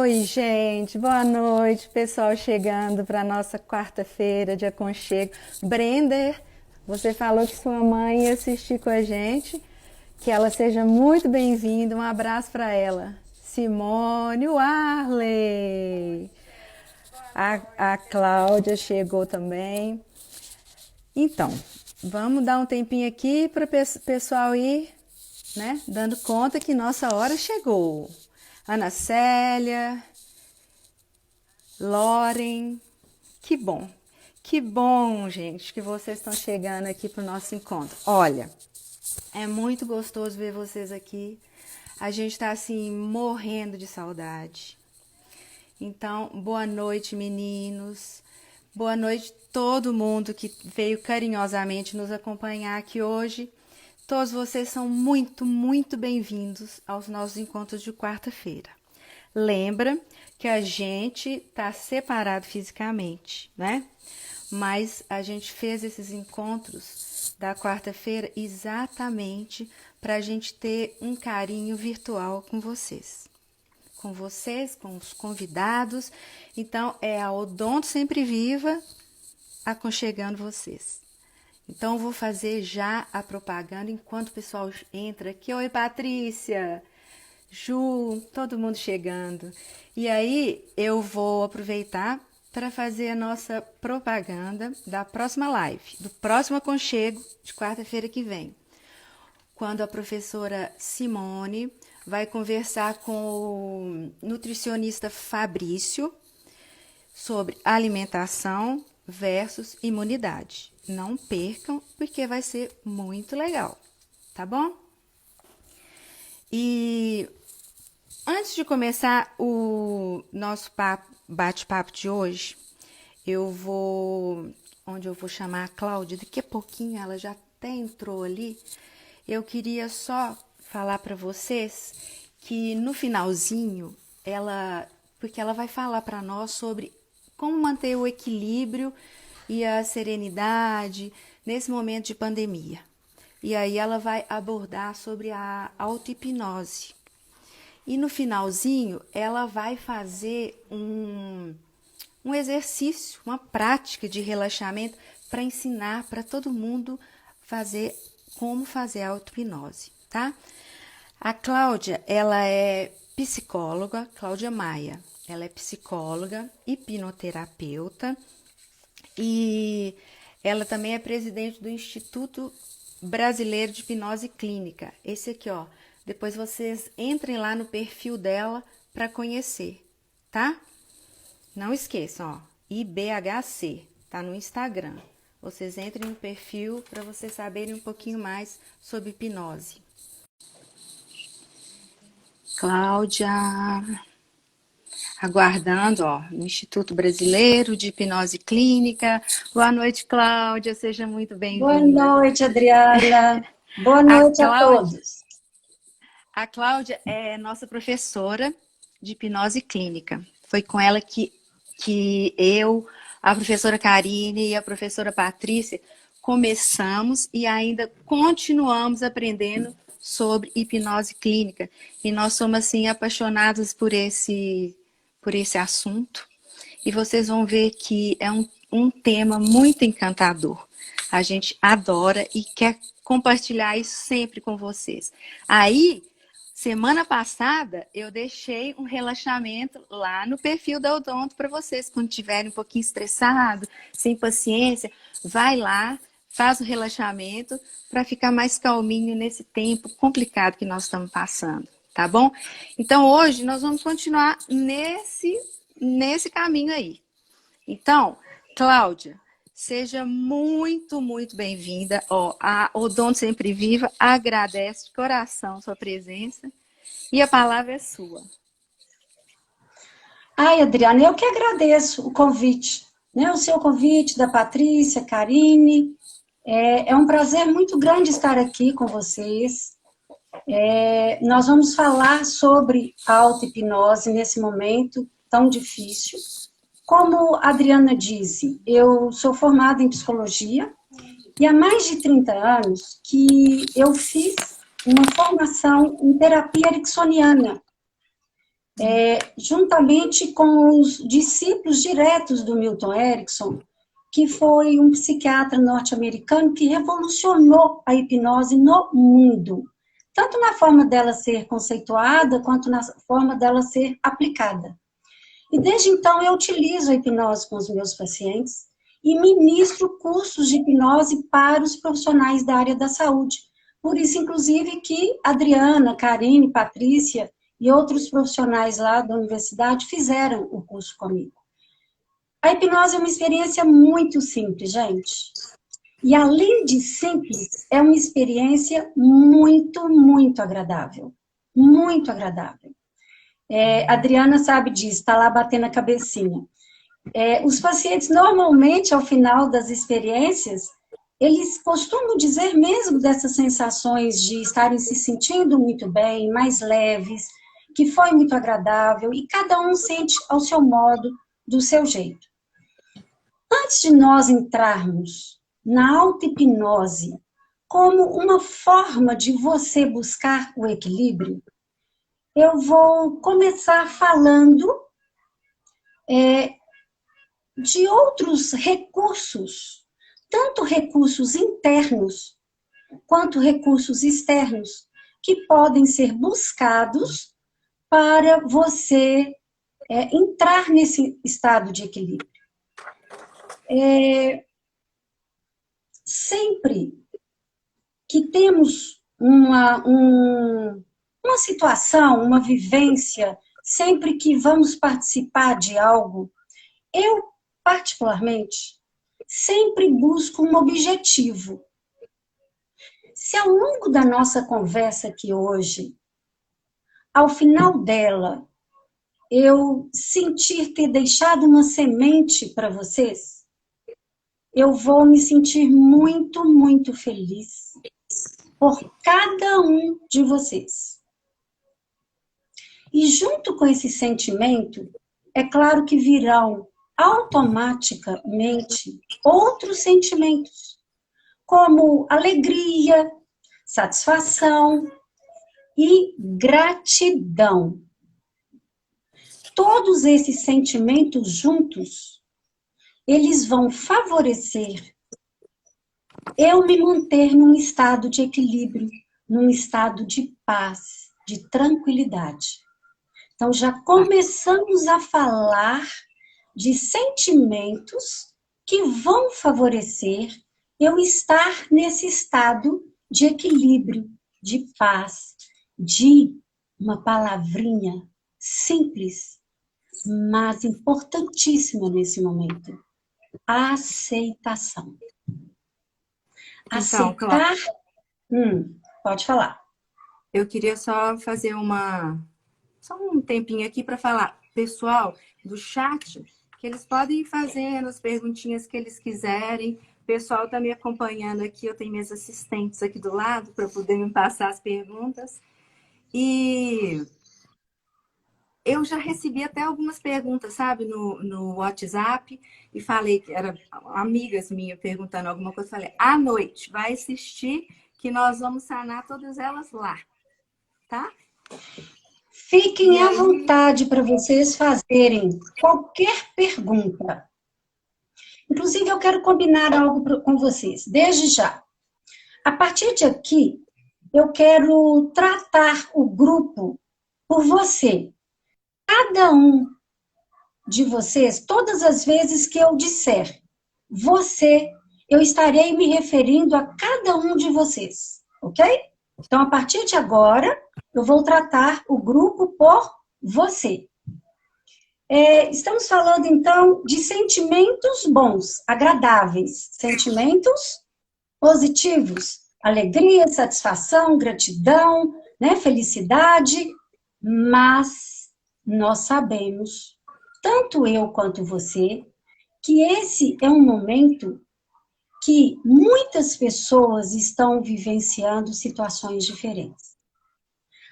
Oi, gente, boa noite, pessoal chegando para nossa quarta-feira de aconchego. Brender, você falou que sua mãe ia assistir com a gente, que ela seja muito bem-vinda, um abraço para ela. Simone, o Arley, a Cláudia chegou também. Então, vamos dar um tempinho aqui para o pessoal ir, né, dando conta que nossa hora chegou. Ana Célia, Loren, que bom, gente, que vocês estão chegando aqui para o nosso encontro. Olha, é muito gostoso ver vocês aqui. A gente está assim morrendo de saudade. Então, boa noite, meninos. Boa noite todo mundo que veio carinhosamente nos acompanhar aqui hoje. Todos vocês são muito bem-vindos aos nossos encontros de quarta-feira. Lembra que a gente está separado fisicamente, né? Mas a gente fez esses encontros da quarta-feira exatamente para a gente ter um carinho virtual com vocês. Com os convidados. Então, é a Odonto Sempre Viva aconchegando vocês. Então, eu vou fazer já a propaganda enquanto o pessoal entra aqui. Oi, Patrícia, Ju, todo mundo chegando. E aí, eu vou aproveitar para fazer a nossa propaganda da próxima live, do próximo aconchego de quarta-feira que vem, quando a professora Simone vai conversar com o nutricionista Fabrício sobre alimentação versus imunidade. Não percam, porque vai ser muito legal, tá bom? E antes de começar o nosso bate-papo de hoje, onde eu vou chamar a Cláudia, daqui a pouquinho ela já até entrou ali. Eu queria só falar para vocês que no finalzinho, porque ela vai falar para nós sobre como manter o equilíbrio e a serenidade nesse momento de pandemia. E aí ela vai abordar sobre a auto-hipnose. E no finalzinho, ela vai fazer um exercício, uma prática de relaxamento para ensinar para todo mundo como fazer a auto-hipnose, tá? A Cláudia, ela é psicóloga, Cláudia Maia. Ela é psicóloga, hipnoterapeuta e ela também é presidente do Instituto Brasileiro de Hipnose Clínica. Esse aqui, ó. Depois vocês entrem lá no perfil dela para conhecer, tá? Não esqueçam, ó. IBHC, tá no Instagram. Vocês entrem no perfil para vocês saberem um pouquinho mais sobre hipnose. Cláudia, aguardando, ó, no Instituto Brasileiro de Hipnose Clínica. Boa noite, Cláudia, seja muito Boa bem-vinda. noite, Adriana. Boa A noite a Cláudia, todos. a Cláudia é nossa professora de hipnose clínica. Foi com ela que eu, a professora Karine e a professora Patrícia começamos e ainda continuamos aprendendo sobre hipnose clínica. E nós somos, assim, apaixonados por esse assunto. E vocês vão ver que é um tema muito encantador. A gente adora e quer compartilhar isso sempre com vocês. Aí, semana passada, eu deixei um relaxamento lá no perfil da Odonto para vocês. Quando estiverem um pouquinho estressado, sem paciência, vai lá, faz o relaxamento para ficar mais calminho nesse tempo complicado que nós estamos passando, tá bom? Então, hoje nós vamos continuar nesse caminho aí. Então, Cláudia, seja muito bem-vinda. A Odonto Sempre Viva agradece de coração sua presença e a palavra é sua. Ai, Adriana, eu que agradeço o convite, né? O seu convite, da Patrícia, Karine. É um prazer muito grande estar aqui com vocês. Nós vamos falar sobre a auto-hipnose nesse momento tão difícil. Como a Adriana disse, eu sou formada em psicologia e há mais de 30 anos que eu fiz uma formação em terapia ericksoniana. juntamente com os discípulos diretos do Milton Erickson, que foi um psiquiatra norte-americano que revolucionou a hipnose no mundo, tanto na forma dela ser conceituada, quanto na forma dela ser aplicada. E desde então eu utilizo a hipnose com os meus pacientes e ministro cursos de hipnose para os profissionais da área da saúde. Por isso, inclusive, que Adriana, Karine, Patrícia e outros profissionais lá da universidade fizeram o curso comigo. A hipnose é uma experiência muito simples, gente. E além de simples, é uma experiência muito, muito agradável. Muito agradável. A Adriana sabe disso, está lá batendo a cabecinha. Os pacientes, normalmente, ao final das experiências, eles costumam dizer mesmo dessas sensações de estarem se sentindo muito bem, mais leves, que foi muito agradável, e cada um sente ao seu modo, do seu jeito. Antes de nós entrarmos na auto-hipnose como uma forma de você buscar o equilíbrio, eu vou começar falando de outros recursos, tanto recursos internos quanto recursos externos, que podem ser buscados para você entrar nesse estado de equilíbrio. Sempre que temos uma situação, uma vivência, sempre que vamos participar de algo, eu, particularmente, sempre busco um objetivo. Se ao longo da nossa conversa aqui hoje, ao final dela, eu sentir ter deixado uma semente para vocês, eu vou me sentir muito, muito feliz por cada um de vocês. E junto com esse sentimento, é claro que virão automaticamente outros sentimentos, como alegria, satisfação e gratidão. Todos esses sentimentos juntos, eles vão favorecer eu me manter num estado de equilíbrio, num estado de paz, de tranquilidade. Então, já começamos a falar de sentimentos que vão favorecer eu estar nesse estado de equilíbrio, de paz, de uma palavrinha simples, mas importantíssima nesse momento: aceitação. Então, Aceitar... pode falar. Eu queria só fazer só um tempinho aqui para falar, pessoal do chat, que eles podem ir fazendo as perguntinhas que eles quiserem. O pessoal está me acompanhando aqui, eu tenho minhas assistentes aqui do lado para poder me passar as perguntas. E eu já recebi até algumas perguntas, sabe, no WhatsApp, e falei que eram amigas minhas perguntando alguma coisa, falei, à noite, vai assistir que nós vamos sanar todas elas lá, tá? Fiquem à vontade para vocês fazerem qualquer pergunta. Inclusive, eu quero combinar algo com vocês, desde já. A partir de aqui, eu quero tratar o grupo por você. Cada um de vocês, todas as vezes que eu disser você, eu estarei me referindo a cada um de vocês, ok? Então, a partir de agora, eu vou tratar o grupo por você. Estamos falando, então, de sentimentos bons, agradáveis, sentimentos positivos, alegria, satisfação, gratidão, né, felicidade, mas nós sabemos, tanto eu quanto você, que esse é um momento que muitas pessoas estão vivenciando situações diferentes.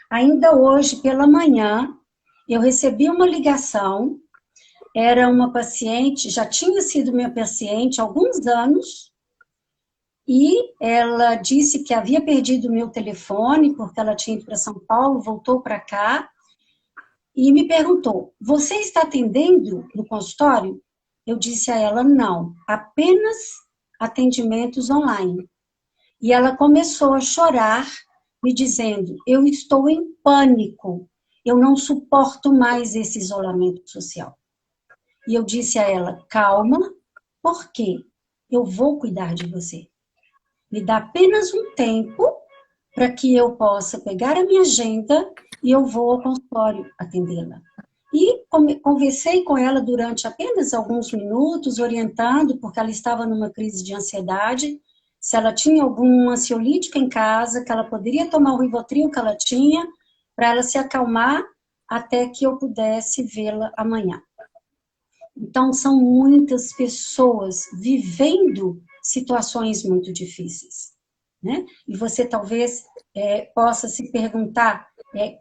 Ainda hoje, pela manhã, eu recebi uma ligação, era uma paciente, já tinha sido minha paciente há alguns anos, e ela disse que havia perdido o meu telefone, porque ela tinha ido para São Paulo, voltou para cá, e me perguntou: você está atendendo no consultório? Eu disse a ela: não, apenas atendimentos online. E ela começou a chorar, me dizendo: eu estou em pânico, eu não suporto mais esse isolamento social. E eu disse a ela: calma, por quê? Eu vou cuidar de você. Me dá apenas um tempo para que eu possa pegar a minha agenda e eu vou ao consultório atendê-la. E conversei com ela durante apenas alguns minutos, orientando, porque ela estava numa crise de ansiedade, se ela tinha algum ansiolítico em casa, que ela poderia tomar o Rivotril que ela tinha, para ela se acalmar, até que eu pudesse vê-la amanhã. Então, são muitas pessoas vivendo situações muito difíceis, né? E você talvez possa se perguntar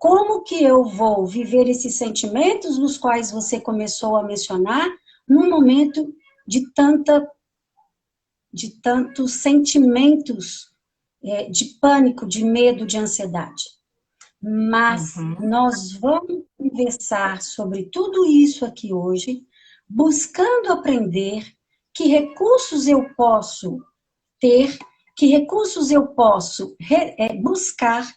como que eu vou viver esses sentimentos dos quais você começou a mencionar num momento de tantos sentimentos de pânico, de medo, de ansiedade. Mas nós vamos conversar sobre tudo isso aqui hoje, buscando aprender que recursos eu posso ter, que recursos eu posso buscar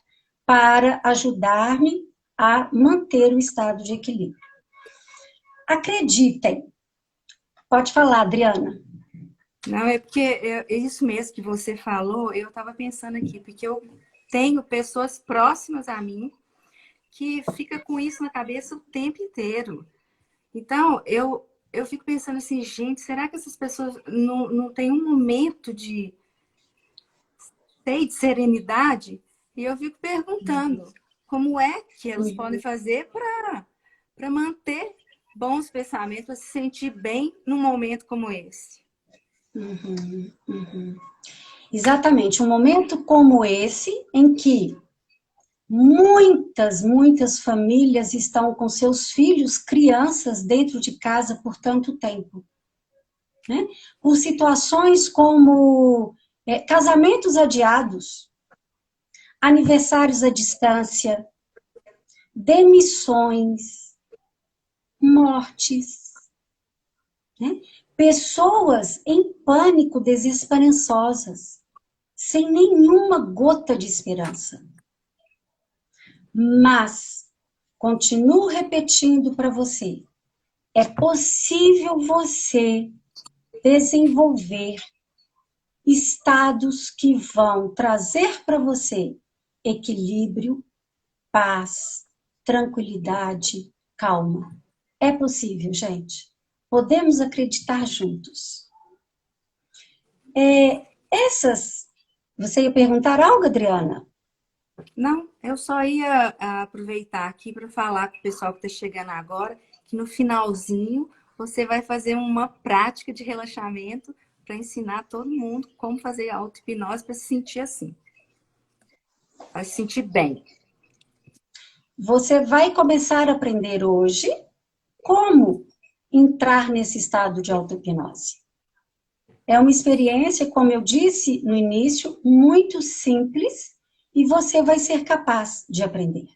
para ajudar-me a manter o estado de equilíbrio. Acreditem. Pode falar, Adriana. Não, é porque é isso mesmo que você falou, eu estava pensando aqui, porque eu tenho pessoas próximas a mim que fica com isso na cabeça o tempo inteiro. Então, eu fico pensando assim, gente, será que essas pessoas não têm um momento de serenidade? E eu fico perguntando, como é que elas podem fazer para manter bons pensamentos, para se sentir bem num momento como esse? Exatamente, um momento como esse, em que muitas famílias estão com seus filhos, crianças, dentro de casa por tanto tempo. Né? Por situações como casamentos adiados, aniversários à distância, demissões, mortes, né? Pessoas em pânico, desesperançosas, sem nenhuma gota de esperança. Mas, continuo repetindo para você, é possível você desenvolver estados que vão trazer para você equilíbrio, paz, tranquilidade, calma. É possível, gente. Podemos acreditar juntos. Você ia perguntar algo, Adriana? Não, eu só ia aproveitar aqui para falar com o pessoal que está chegando agora, que no finalzinho você vai fazer uma prática de relaxamento para ensinar todo mundo como fazer auto-hipnose para se sentir assim, para se sentir bem. Você vai começar a aprender hoje como entrar nesse estado de auto-hipnose. É uma experiência, como eu disse no início, muito simples e você vai ser capaz de aprender.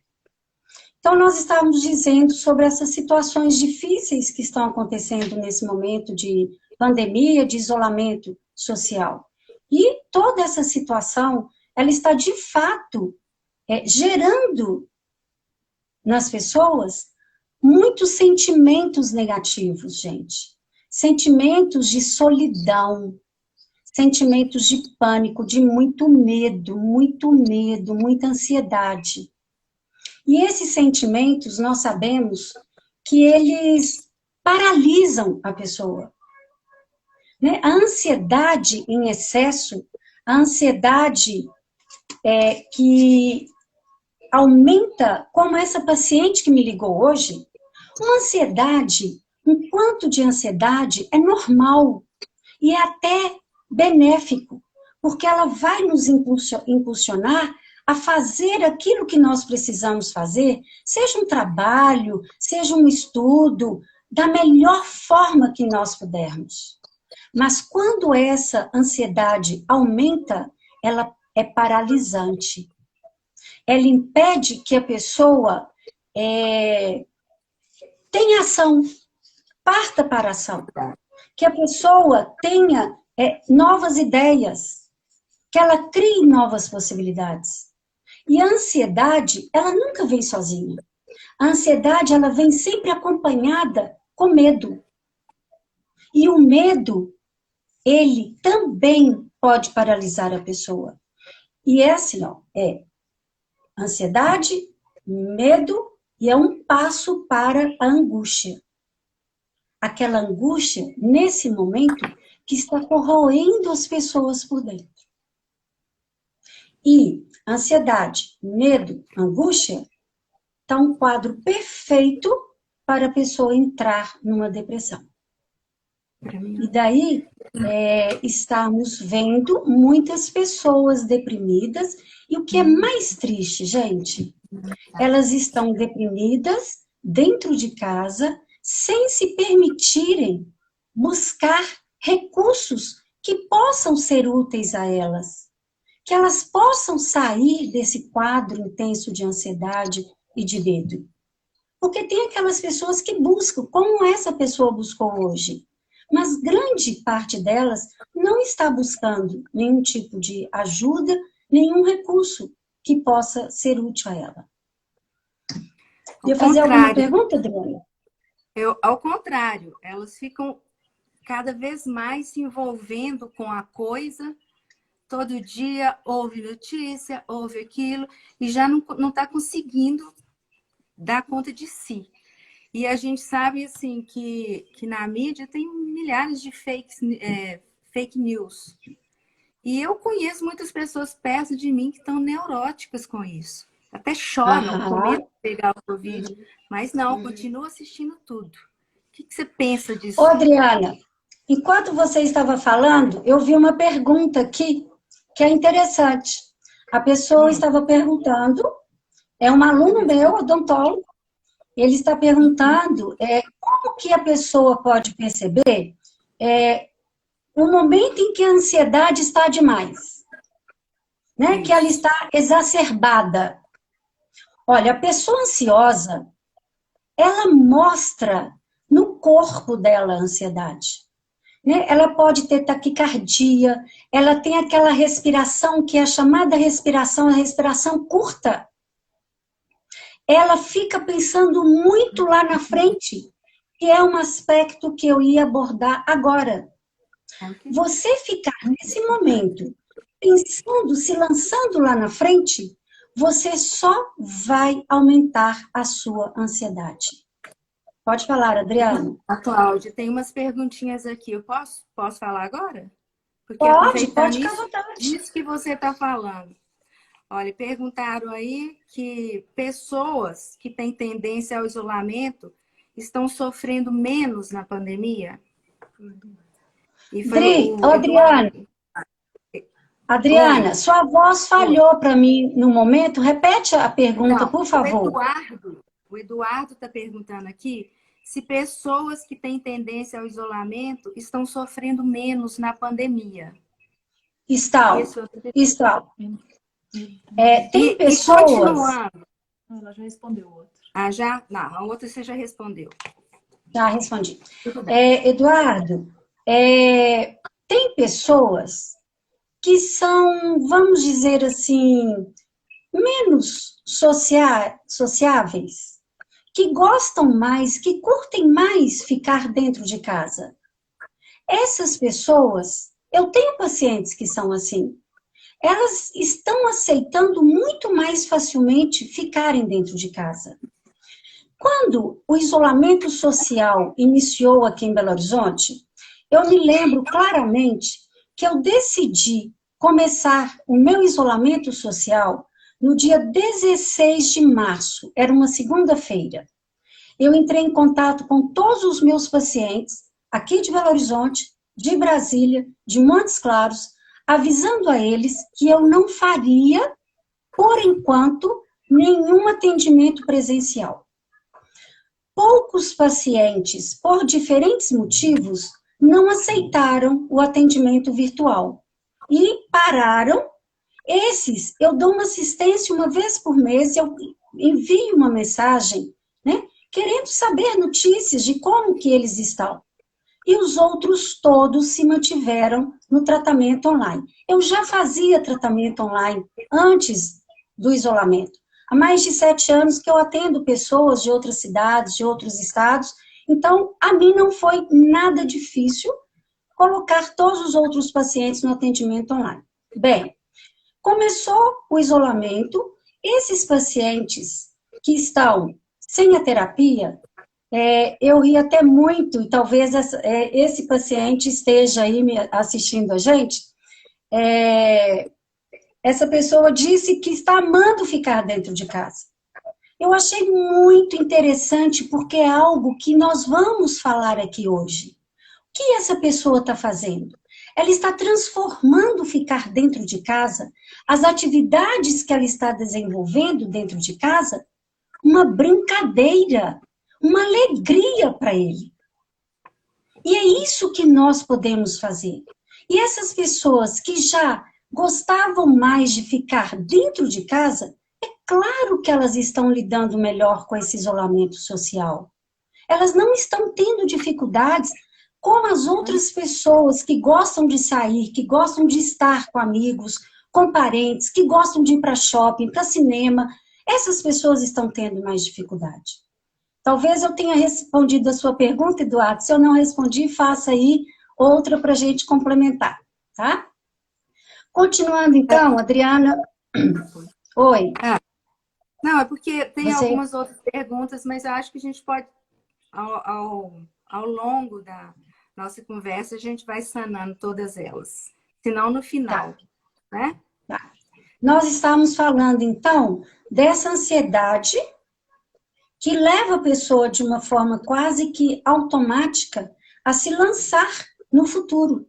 Então, nós estávamos dizendo sobre essas situações difíceis que estão acontecendo nesse momento de pandemia, de isolamento social. E toda essa situação, ela está de fato gerando nas pessoas muitos sentimentos negativos, gente. Sentimentos de solidão, sentimentos de pânico, de muito medo, muita ansiedade. E esses sentimentos, nós sabemos que eles paralisam a pessoa. Né? A ansiedade em excesso, a ansiedade que aumenta, como essa paciente que me ligou hoje, uma ansiedade, um quanto de ansiedade é normal e é até benéfico, porque ela vai nos impulsionar a fazer aquilo que nós precisamos fazer, seja um trabalho, seja um estudo, da melhor forma que nós pudermos. Mas quando essa ansiedade aumenta, ela é paralisante. Ela impede que a pessoa tenha ação, parta para a ação. Que a pessoa tenha novas ideias, que ela crie novas possibilidades. E a ansiedade, ela nunca vem sozinha. A ansiedade, ela vem sempre acompanhada com medo. E o medo, ele também pode paralisar a pessoa. E é assim, ó, ansiedade, medo, e é um passo para a angústia. Aquela angústia, nesse momento, que está corroendo as pessoas por dentro. E ansiedade, medo, angústia, está um quadro perfeito para a pessoa entrar numa depressão. E daí, estamos vendo muitas pessoas deprimidas, e o que é mais triste, gente, elas estão deprimidas dentro de casa, sem se permitirem buscar recursos que possam ser úteis a elas, que elas possam sair desse quadro intenso de ansiedade e de medo. Porque tem aquelas pessoas que buscam, como essa pessoa buscou hoje, mas grande parte delas não está buscando nenhum tipo de ajuda, nenhum recurso que possa ser útil a ela. Ia fazer alguma pergunta, Adriana? Ao contrário, elas ficam cada vez mais se envolvendo com a coisa, todo dia ouve notícia, ouve aquilo, e já não está conseguindo dar conta de si. E a gente sabe assim que na mídia tem milhares de fake news. E eu conheço muitas pessoas perto de mim que estão neuróticas com isso. Até choram com medo de pegar o Covid. Mas não, continua assistindo tudo. O que você pensa disso? Ô, Adriana, enquanto você estava falando, eu vi uma pergunta aqui que é interessante. A pessoa estava perguntando, é um aluno meu, odontólogo, ele está perguntando como que a pessoa pode perceber o momento em que a ansiedade está demais, né? Que ela está exacerbada. Olha, a pessoa ansiosa, ela mostra no corpo dela a ansiedade. Né? Ela pode ter taquicardia, ela tem aquela respiração que é a chamada respiração, a respiração curta. Ela fica pensando muito lá na frente, que é um aspecto que eu ia abordar agora. Você ficar nesse momento pensando, se lançando lá na frente, você só vai aumentar a sua ansiedade. Pode falar, Adriana. A Cláudia, tem umas perguntinhas aqui. Eu posso falar agora? Porque pode ficar à vontade. Isso que você está falando. Olha, perguntaram aí que pessoas que têm tendência ao isolamento estão sofrendo menos na pandemia. Adriana, sua voz falhou para mim no momento. Repete a pergunta, por favor. O Eduardo está perguntando aqui se pessoas que têm tendência ao isolamento estão sofrendo menos na pandemia. Estão. Tem pessoas... continuando. Ela já respondeu o outro. Já? Não, a outra você já respondeu. Já respondi. Eduardo, tem pessoas que são, vamos dizer assim, menos sociáveis, que gostam mais, que curtem mais ficar dentro de casa. Essas pessoas, eu tenho pacientes que são assim, elas estão aceitando muito mais facilmente ficarem dentro de casa. Quando o isolamento social iniciou aqui em Belo Horizonte, eu me lembro claramente que eu decidi começar o meu isolamento social no dia 16 de março, era uma segunda-feira. Eu entrei em contato com todos os meus pacientes, aqui de Belo Horizonte, de Brasília, de Montes Claros, avisando a eles que eu não faria, por enquanto, nenhum atendimento presencial. Poucos pacientes, por diferentes motivos, não aceitaram o atendimento virtual e pararam. Esses, eu dou uma assistência uma vez por mês, eu envio uma mensagem, né, querendo saber notícias de como que eles estão. E os outros todos se mantiveram no tratamento online. Eu já fazia tratamento online antes do isolamento. Há mais de 7 anos que eu atendo pessoas de outras cidades, de outros estados. Então, a mim não foi nada difícil colocar todos os outros pacientes no atendimento online. Bem, começou o isolamento, esses pacientes que estão sem a terapia, eu ri até muito, e talvez esse paciente esteja aí assistindo a gente, essa pessoa disse que está amando ficar dentro de casa. Eu achei muito interessante, porque é algo que nós vamos falar aqui hoje. O que essa pessoa está fazendo? Ela está transformando ficar dentro de casa, as atividades que ela está desenvolvendo dentro de casa, uma brincadeira, uma alegria para ele. E é isso que nós podemos fazer. E essas pessoas que já gostavam mais de ficar dentro de casa, é claro que elas estão lidando melhor com esse isolamento social. Elas não estão tendo dificuldades como as outras pessoas que gostam de sair, que gostam de estar com amigos, com parentes, que gostam de ir para shopping, para cinema. Essas pessoas estão tendo mais dificuldade. Talvez eu tenha respondido a sua pergunta, Eduardo. Se eu não respondi, faça aí outra para a gente complementar, tá? Continuando então, Adriana. Oi. Não, é porque tem Você... algumas outras perguntas, mas eu acho que a gente pode, ao longo da nossa conversa, a gente vai sanando todas elas. Senão no final, né? Tá. Nós estamos falando, então, dessa ansiedade que leva a pessoa de uma forma quase que automática a se lançar no futuro.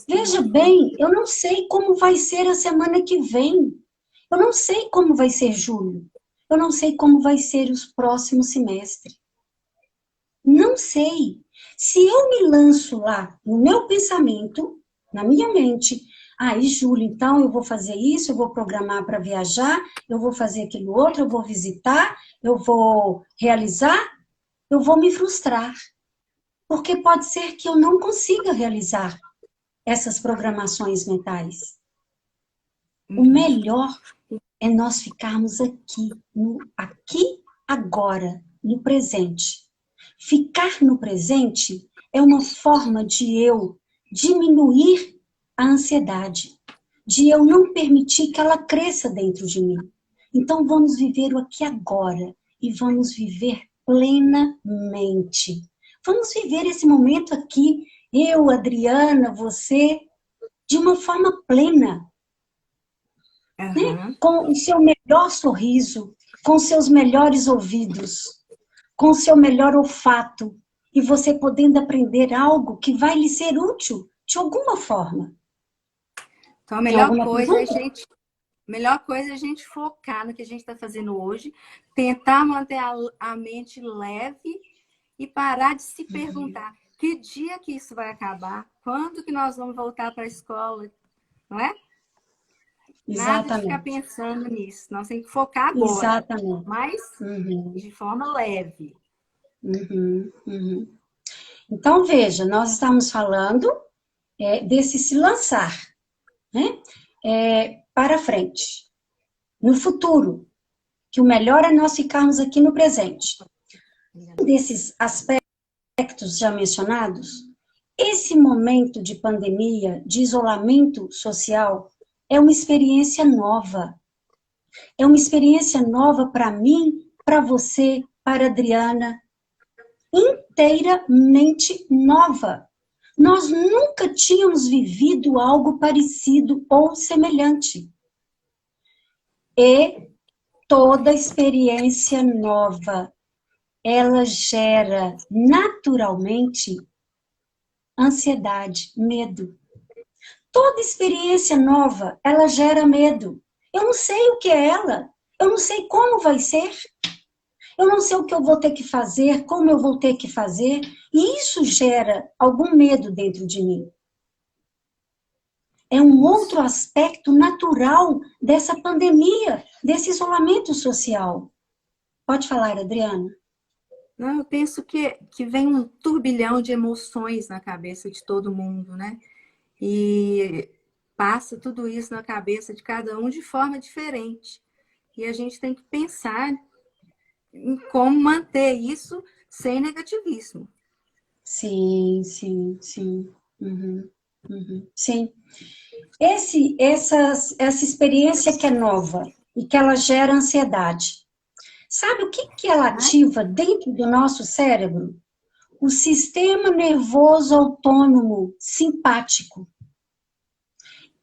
Veja bem, eu não sei como vai ser a semana que vem. Eu não sei como vai ser julho. Eu não sei como vai ser os próximos semestres. Não sei. Se eu me lanço lá no meu pensamento, na minha mente, em julho, então, eu vou fazer isso, eu vou programar para viajar, eu vou fazer aquilo outro, eu vou visitar, eu vou realizar, eu vou me frustrar. Porque pode ser que eu não consiga realizar essas programações mentais. O melhor é nós ficarmos aqui, agora, no presente. Ficar no presente é uma forma de eu diminuir a ansiedade, de eu não permitir que ela cresça dentro de mim. Então vamos viver o aqui agora e vamos viver plenamente. Vamos viver esse momento aqui, eu, Adriana, você, de uma forma plena. Né? Com o seu melhor sorriso, com seus melhores ouvidos, com o seu melhor olfato, e você podendo aprender algo que vai lhe ser útil de alguma forma. Então, a melhor coisa é a gente focar no que a gente está fazendo hoje, tentar manter a mente leve e parar de se perguntar que dia que isso vai acabar, quando que nós vamos voltar para a escola, não é? Exatamente. Nada de ficar pensando nisso. Nós temos que focar agora. Exatamente. Mas de forma leve. Então, veja, nós estamos falando desse se lançar, né? Para frente, no futuro, que o melhor é nós ficarmos aqui no presente. Desses aspectos já mencionados, esse momento de pandemia, de isolamento social, é uma experiência nova. É uma experiência nova para mim, para você, para a Adriana. Inteiramente nova. Nós nunca tínhamos vivido algo parecido ou semelhante. E toda experiência nova, ela gera naturalmente ansiedade, medo. Toda experiência nova, ela gera medo. Eu não sei o que é ela. Eu não sei como vai ser. Eu não sei o que eu vou ter que fazer, como eu vou ter que fazer. E isso gera algum medo dentro de mim. É um outro aspecto natural dessa pandemia, desse isolamento social. Pode falar, Adriana. Não, eu penso que vem um turbilhão de emoções na cabeça de todo mundo, né? E passa tudo isso na cabeça de cada um de forma diferente. E a gente tem que pensar em como manter isso sem negativismo. Sim, sim, sim. Uhum, uhum. Sim. Essa experiência que é nova e que ela gera ansiedade. Sabe o que que ela ativa dentro do nosso cérebro? O sistema nervoso autônomo simpático.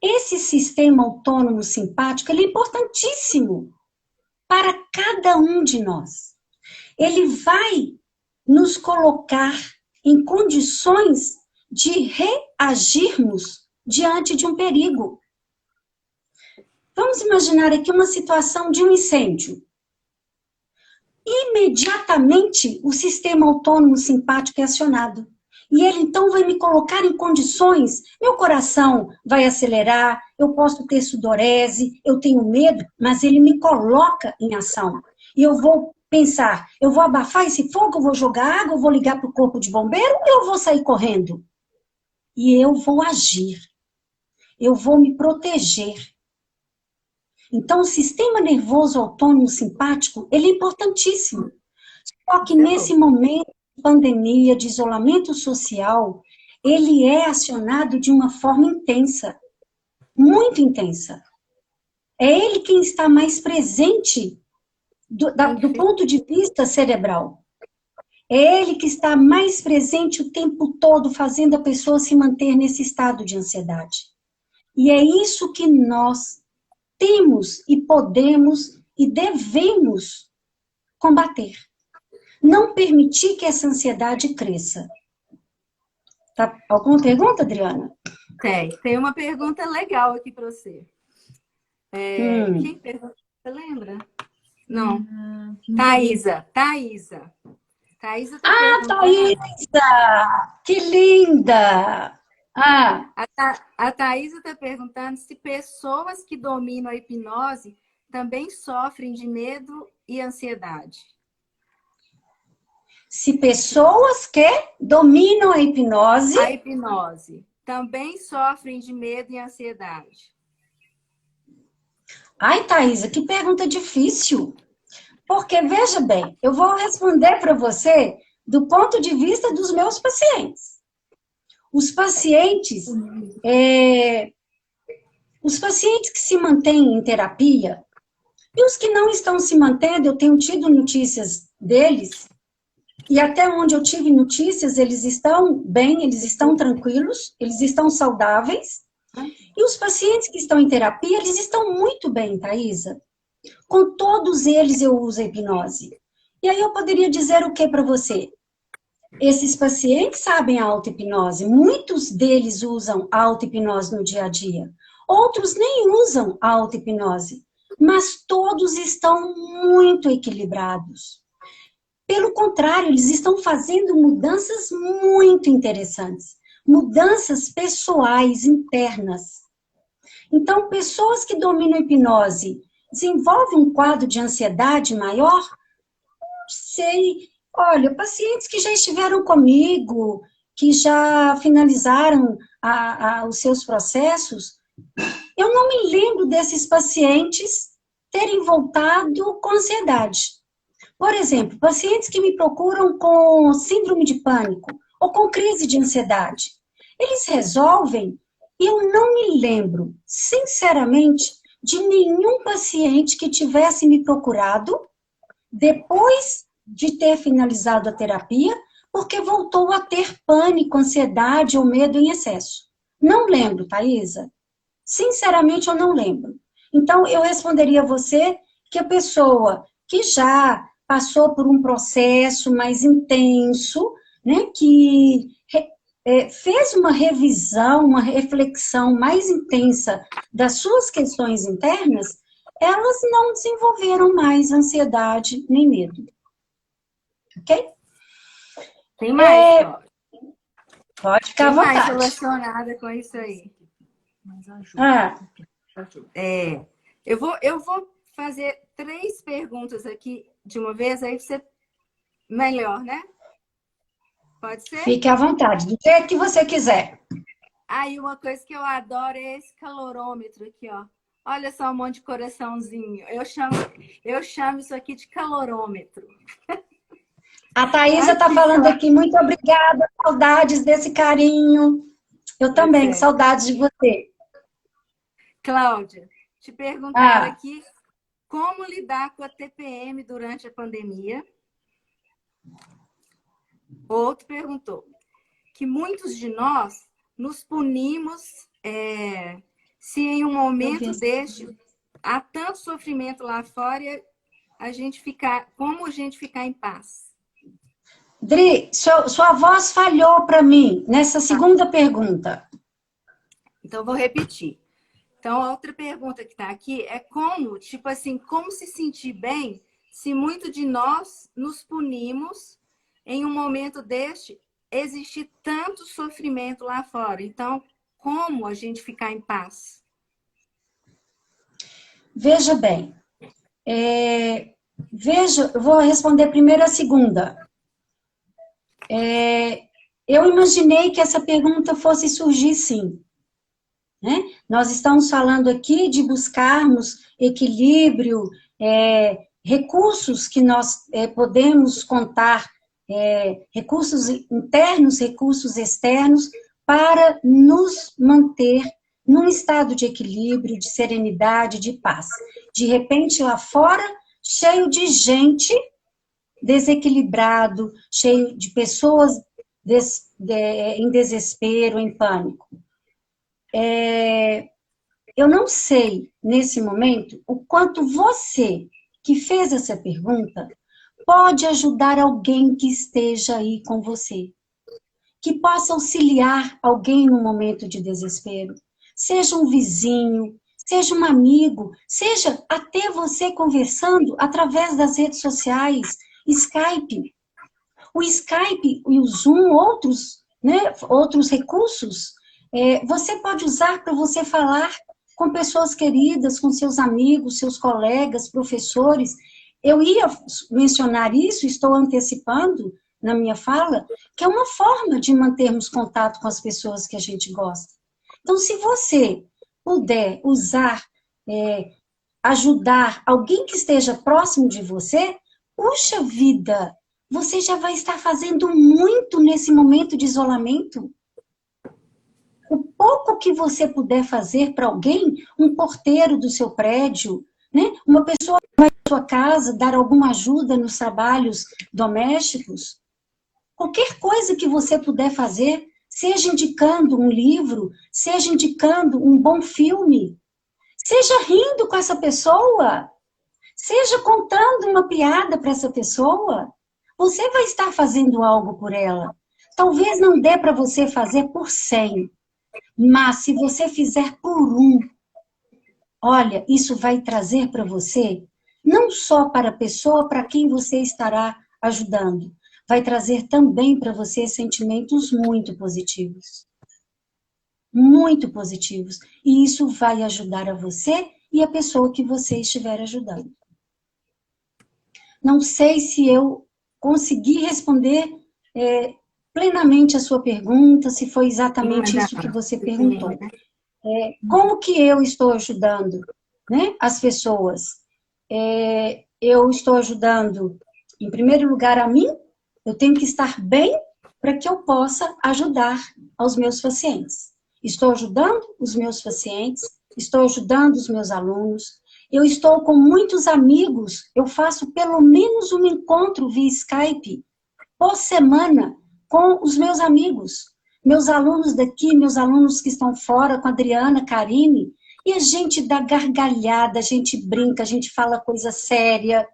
Esse sistema autônomo simpático, ele é importantíssimo para cada um de nós. Ele vai nos colocar em condições de reagirmos diante de um perigo. Vamos imaginar aqui uma situação de um incêndio. Imediatamente o sistema autônomo simpático é acionado. E ele então vai me colocar em condições, meu coração vai acelerar, eu posso ter sudorese, eu tenho medo, mas ele me coloca em ação. E eu vou pensar, eu vou abafar esse fogo, eu vou jogar água, eu vou ligar para o corpo de bombeiro, eu vou sair correndo. E eu vou agir, eu vou me proteger. Então, o sistema nervoso autônomo simpático, ele é importantíssimo. Só que nesse momento de pandemia, de isolamento social, ele é acionado de uma forma intensa, muito intensa. É ele quem está mais presente do ponto de vista cerebral. É ele que está mais presente o tempo todo, fazendo a pessoa se manter nesse estado de ansiedade. E é isso que nós temos e podemos e devemos combater. Não permitir que essa ansiedade cresça. Tá? Alguma pergunta, Adriana? Tem uma pergunta legal aqui para você. Quem perguntou? Você lembra? Não. Thaísa. Thaísa está perguntando. Thaísa! Que linda! A Thaísa está perguntando se pessoas que dominam a hipnose também sofrem de medo e ansiedade. Se pessoas que dominam a hipnose também sofrem de medo e ansiedade. Ai, Thaísa, que pergunta difícil. Porque, veja bem, eu vou responder para você do ponto de vista dos meus pacientes. Os pacientes que se mantêm em terapia e os que não estão se mantendo, eu tenho tido notícias deles, e até onde eu tive notícias, eles estão bem, eles estão tranquilos, eles estão saudáveis. E os pacientes que estão em terapia, eles estão muito bem, Thaísa. Com todos eles eu uso a hipnose. E aí eu poderia dizer o que para você? Esses pacientes sabem a auto-hipnose, muitos deles usam a auto-hipnose no dia a dia. Outros nem usam a auto-hipnose, mas todos estão muito equilibrados. Pelo contrário, eles estão fazendo mudanças muito interessantes, mudanças pessoais, internas. Então, pessoas que dominam a hipnose desenvolvem um quadro de ansiedade maior? Não sei. Olha, pacientes que já estiveram comigo, que já finalizaram os seus processos, eu não me lembro desses pacientes terem voltado com ansiedade. Por exemplo, pacientes que me procuram com síndrome de pânico ou com crise de ansiedade, eles resolvem, e eu não me lembro, sinceramente, de nenhum paciente que tivesse me procurado depois de ter finalizado a terapia, porque voltou a ter pânico, ansiedade ou medo em excesso. Não lembro, Thaísa. Sinceramente, eu não lembro. Então, eu responderia a você que a pessoa que já passou por um processo mais intenso, né, que fez uma revisão, uma reflexão mais intensa das suas questões internas, elas não desenvolveram mais ansiedade nem medo. Ok? Tem mais, ó. Pode ficar à vontade. Tem mais relacionada com isso aí. Mas ajuda. Eu vou fazer 3 perguntas aqui de uma vez, aí você Melhor, né? Pode ser? Fique à vontade, do jeito que você quiser. Aí uma coisa que eu adoro é esse calorômetro aqui, ó. Olha só um monte de coraçãozinho. Eu chamo isso aqui de calorômetro. A Thaisa está Aqui, falando ó. aqui, muito obrigada, saudades desse carinho. Eu Pois também, é. saudades de você. Cláudia, te perguntaram Ah, aqui como lidar com a TPM durante a pandemia. Outro perguntou que muitos de nós nos punimos se em um eu vi momento essa. deste há tanto sofrimento lá fora, como a gente ficar em paz? Dri, sua voz falhou para mim nessa segunda pergunta. Então, vou repetir. Então, a outra pergunta que está aqui é como, tipo assim, como se sentir bem se muito de nós nos punimos em um momento deste existir tanto sofrimento lá fora. Então, como a gente ficar em paz? Veja bem, eu vou responder primeiro a segunda. Eu imaginei que essa pergunta fosse surgir sim, né? Nós estamos falando aqui de buscarmos equilíbrio, recursos que nós podemos contar, recursos internos, recursos externos, para nos manter num estado de equilíbrio, de serenidade, de paz. De repente, lá fora, cheio de gente desequilibrado, cheio de pessoas em desespero, em pânico. Eu não sei, nesse momento, o quanto você, que fez essa pergunta, pode ajudar alguém que esteja aí com você, que possa auxiliar alguém no momento de desespero. Seja um vizinho, seja um amigo, seja até você conversando através das redes sociais, Skype. O Skype e o Zoom, outros recursos, você pode usar para você falar com pessoas queridas, com seus amigos, seus colegas, professores. Eu ia mencionar isso, estou antecipando na minha fala, que é uma forma de mantermos contato com as pessoas que a gente gosta. Então, se você puder usar, ajudar alguém que esteja próximo de você, puxa vida, você já vai estar fazendo muito nesse momento de isolamento. O pouco que você puder fazer para alguém, um porteiro do seu prédio, né? Uma pessoa que vai à sua casa dar alguma ajuda nos trabalhos domésticos, qualquer coisa que você puder fazer, seja indicando um livro, seja indicando um bom filme, seja rindo com essa pessoa, seja contando uma piada para essa pessoa, você vai estar fazendo algo por ela. Talvez não dê para você fazer por 100, mas se você fizer por 1, olha, isso vai trazer para você, não só para a pessoa para quem você estará ajudando, vai trazer também para você sentimentos muito positivos. Muito positivos. E isso vai ajudar a você e a pessoa que você estiver ajudando. Não sei se eu consegui responder plenamente a sua pergunta, se foi exatamente isso que você perguntou. Como que eu estou ajudando, né, as pessoas? Eu estou ajudando, em primeiro lugar, a mim. Eu tenho que estar bem para que eu possa ajudar aos meus pacientes. Estou ajudando os meus pacientes, estou ajudando os meus alunos, eu estou com muitos amigos, eu faço pelo menos um encontro via Skype por semana com os meus amigos, meus alunos daqui, meus alunos que estão fora, com a Adriana, Karine, e a gente dá gargalhada, a gente brinca, a gente fala coisa séria,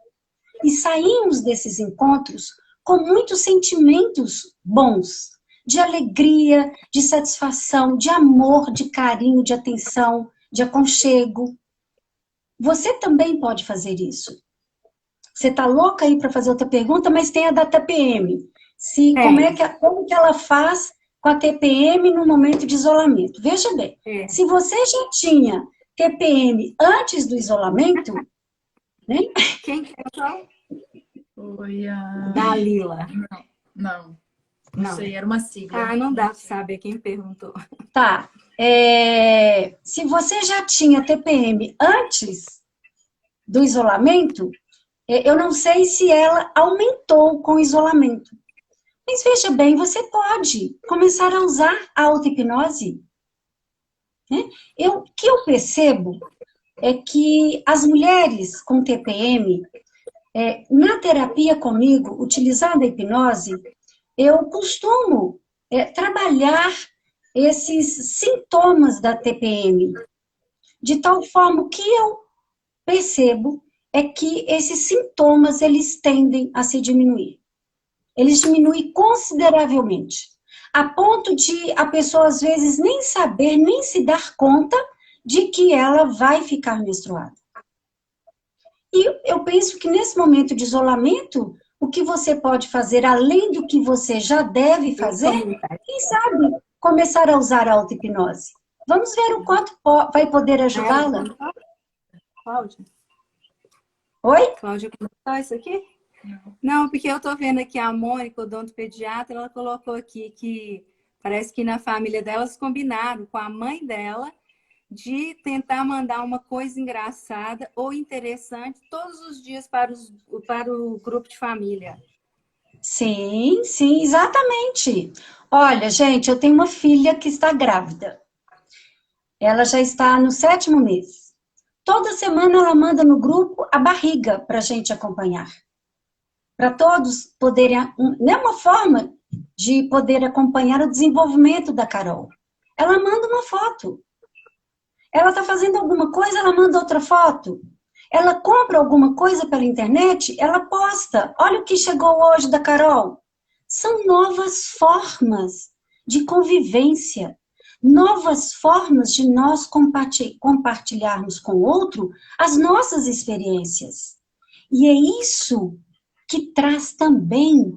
e saímos desses encontros com muitos sentimentos bons, de alegria, de satisfação, de amor, de carinho, de atenção, de aconchego. Você também pode fazer isso. Você está louca aí para fazer outra pergunta, mas tem a da TPM. Como que ela faz com a TPM no momento de isolamento? Veja bem, se você já tinha TPM antes do isolamento, né? Quem perguntou? Foi a... Dalila. Não, não Não. sei, era uma sigla. Ah, não dá para saber quem perguntou. Tá. Se você já tinha TPM antes do isolamento, eu não sei se ela aumentou com o isolamento. Mas veja bem, você pode começar a usar a auto-hipnose. Né? O que eu percebo é que as mulheres com TPM, na terapia comigo, utilizando a hipnose, eu costumo trabalhar esses sintomas da TPM, de tal forma que eu percebo é que esses sintomas, eles tendem a se diminuir. Eles diminuem consideravelmente, a ponto de a pessoa, às vezes, nem saber, nem se dar conta de que ela vai ficar menstruada. E eu penso que nesse momento de isolamento, o que você pode fazer, além do que você já deve fazer, quem sabe começar a usar a auto-hipnose. Vamos ver o quanto vai poder ajudá-la. Cláudia? Oi? Cláudia comentou isso aqui? Não, porque eu estou vendo aqui a Mônica, odontopediatra, ela colocou aqui que parece que na família delas combinaram com a mãe dela de tentar mandar uma coisa engraçada ou interessante todos os dias para o grupo de família. Sim, sim, exatamente. Olha, gente, eu tenho uma filha que está grávida. Ela já está no 7º mês. Toda semana ela manda no grupo a barriga para a gente acompanhar. Para todos poderem, não é uma forma de poder acompanhar o desenvolvimento da Carol. Ela manda uma foto. Ela está fazendo alguma coisa, ela manda outra foto. Ela compra alguma coisa pela internet, ela posta. Olha o que chegou hoje da Carol. São novas formas de convivência, novas formas de nós compartilharmos com o outro as nossas experiências. E é isso que traz também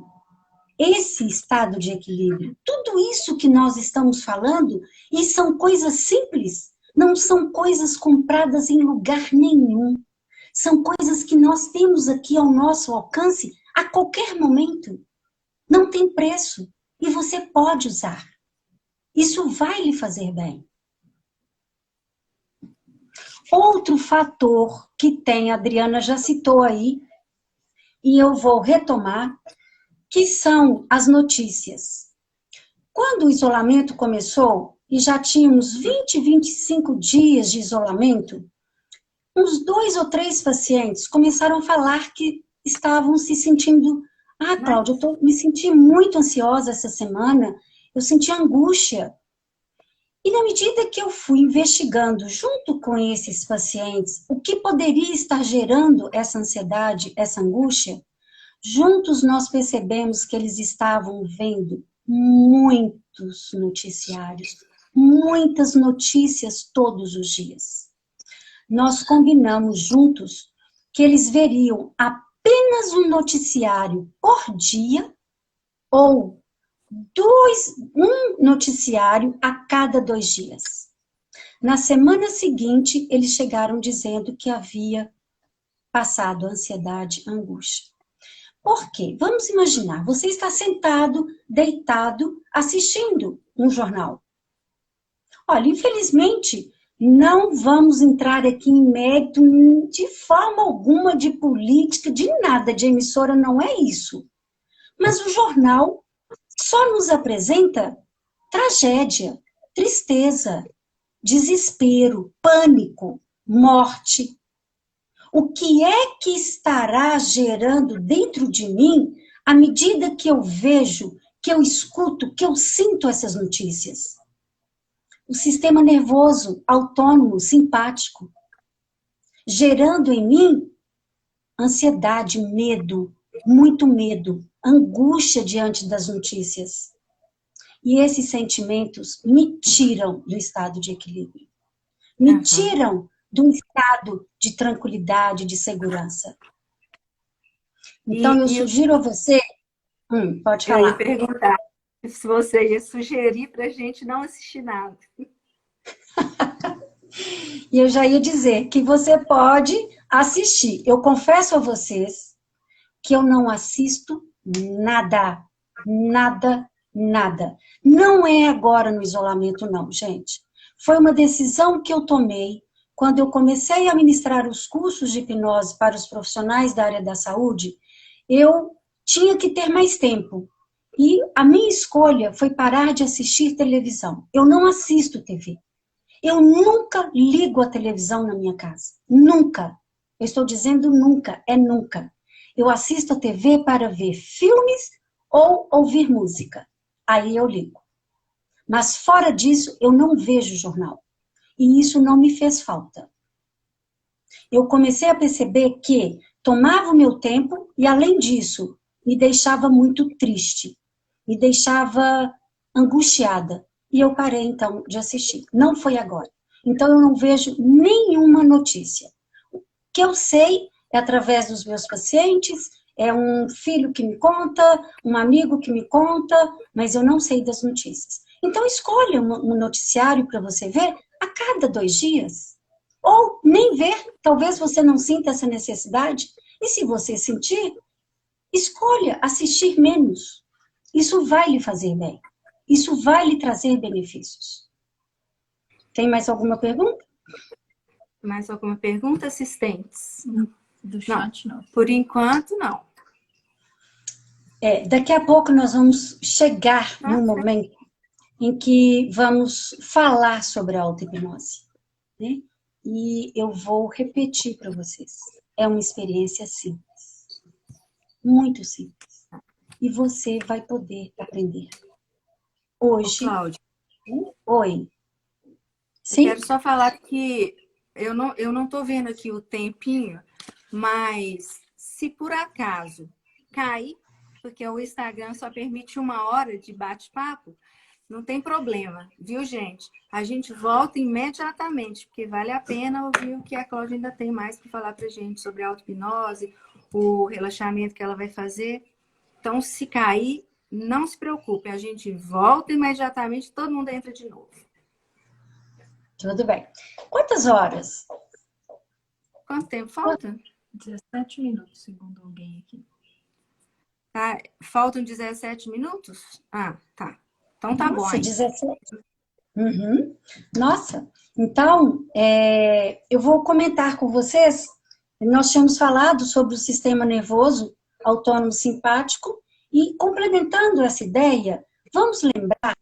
esse estado de equilíbrio. Tudo isso que nós estamos falando, e são coisas simples, não são coisas compradas em lugar nenhum. São coisas que nós temos aqui ao nosso alcance a qualquer momento. Não tem preço e você pode usar. Isso vai lhe fazer bem. Outro fator que tem, a Adriana já citou aí, e eu vou retomar, que são as notícias. Quando o isolamento começou, e já tínhamos 20, 25 dias de isolamento, uns 2 ou 3 pacientes começaram a falar que estavam se sentindo... Ah, Cláudia, me senti muito ansiosa essa semana, eu senti angústia. E na medida que eu fui investigando junto com esses pacientes o que poderia estar gerando essa ansiedade, essa angústia, juntos nós percebemos que eles estavam vendo muitos noticiários, muitas notícias todos os dias. Nós combinamos juntos que eles veriam apenas um noticiário por dia ou um noticiário a cada 2 dias. Na semana seguinte, eles chegaram dizendo que havia passado ansiedade, angústia. Por quê? Vamos imaginar, você está sentado, deitado, assistindo um jornal. Olha, infelizmente, não vamos entrar aqui em mérito de forma alguma de política, de nada, de emissora, não é isso. Mas o jornal só nos apresenta tragédia, tristeza, desespero, pânico, morte. O que é que estará gerando dentro de mim à medida que eu vejo, que eu escuto, que eu sinto essas notícias? O sistema nervoso, autônomo, simpático, gerando em mim ansiedade, medo, muito medo, angústia diante das notícias. E esses sentimentos me tiram do estado de equilíbrio. Me tiram de um estado de tranquilidade, de segurança. Então, eu sugiro a você... pode falar. Eu ia perguntar se você ia sugerir para a gente não assistir nada. E eu já ia dizer que você pode assistir. Eu confesso a vocês que eu não assisto nada, nada, nada. Não é agora no isolamento, não, gente. Foi uma decisão que eu tomei quando eu comecei a ministrar os cursos de hipnose para os profissionais da área da saúde. Eu tinha que ter mais tempo. E a minha escolha foi parar de assistir televisão. Eu não assisto TV. Eu nunca ligo a televisão na minha casa. Nunca. Eu estou dizendo nunca, é nunca. Eu assisto a TV para ver filmes ou ouvir música. Aí eu ligo. Mas fora disso, eu não vejo jornal. E isso não me fez falta. Eu comecei a perceber que tomava o meu tempo e, além disso, me deixava muito triste. Me deixava angustiada. E eu parei, então, de assistir. Não foi agora. Então, eu não vejo nenhuma notícia. O que eu sei é através dos meus pacientes, é um filho que me conta, um amigo que me conta, mas eu não sei das notícias. Então, escolha um noticiário para você ver a cada 2 dias. Ou nem ver, talvez você não sinta essa necessidade. E se você sentir, escolha assistir menos. Isso vai lhe fazer bem. Isso vai lhe trazer benefícios. Tem mais alguma pergunta? Mais alguma pergunta, assistentes? Do chat, não. Por enquanto, não. Daqui a pouco nós vamos chegar no momento em que vamos falar sobre a auto-hipnose, né? E eu vou repetir para vocês. É uma experiência simples. Muito simples. E você vai poder aprender. Hoje... Ô, Cláudia. Oi. Sim? Eu quero só falar que eu não tô vendo aqui o tempinho, mas se por acaso cair, porque o Instagram só permite 1 hora de bate-papo, não tem problema, viu, gente? A gente volta imediatamente, porque vale a pena ouvir o que a Cláudia ainda tem mais para falar pra gente sobre a auto-hipnose, o relaxamento que ela vai fazer. Então, se cair, não se preocupe, a gente volta imediatamente, todo mundo entra de novo. Tudo bem. Quantas horas? Quanto tempo falta? 17 minutos, segundo alguém aqui. Tá, faltam 17 minutos? Ah, tá. Então tá Nossa, bom. 17. Uhum. Nossa, então, eu vou comentar com vocês, nós tínhamos falado sobre o sistema nervoso autônomo simpático e, complementando essa ideia, vamos lembrar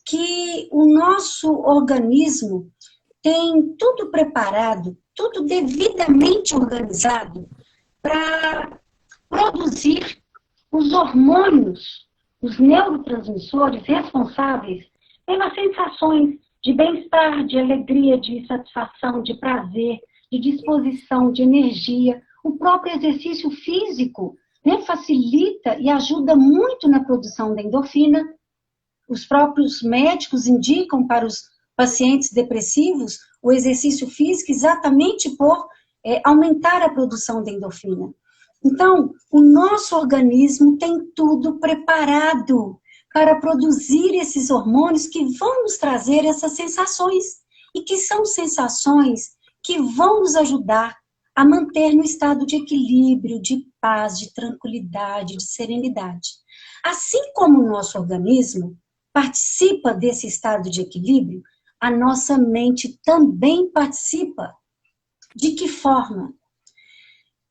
que o nosso organismo tem tudo preparado, tudo devidamente organizado para produzir os hormônios, os neurotransmissores responsáveis pelas sensações de bem-estar, de alegria, de satisfação, de prazer, de disposição, de energia. O próprio exercício físico, né, facilita e ajuda muito na produção da endorfina. Os próprios médicos indicam para os pacientes depressivos o exercício físico exatamente por aumentar a produção da endorfina. Então, o nosso organismo tem tudo preparado para produzir esses hormônios que vão nos trazer essas sensações, e que são sensações que vão nos ajudar a manter no estado de equilíbrio, de paz, de tranquilidade, de serenidade. Assim como o nosso organismo participa desse estado de equilíbrio, a nossa mente também participa. De que forma?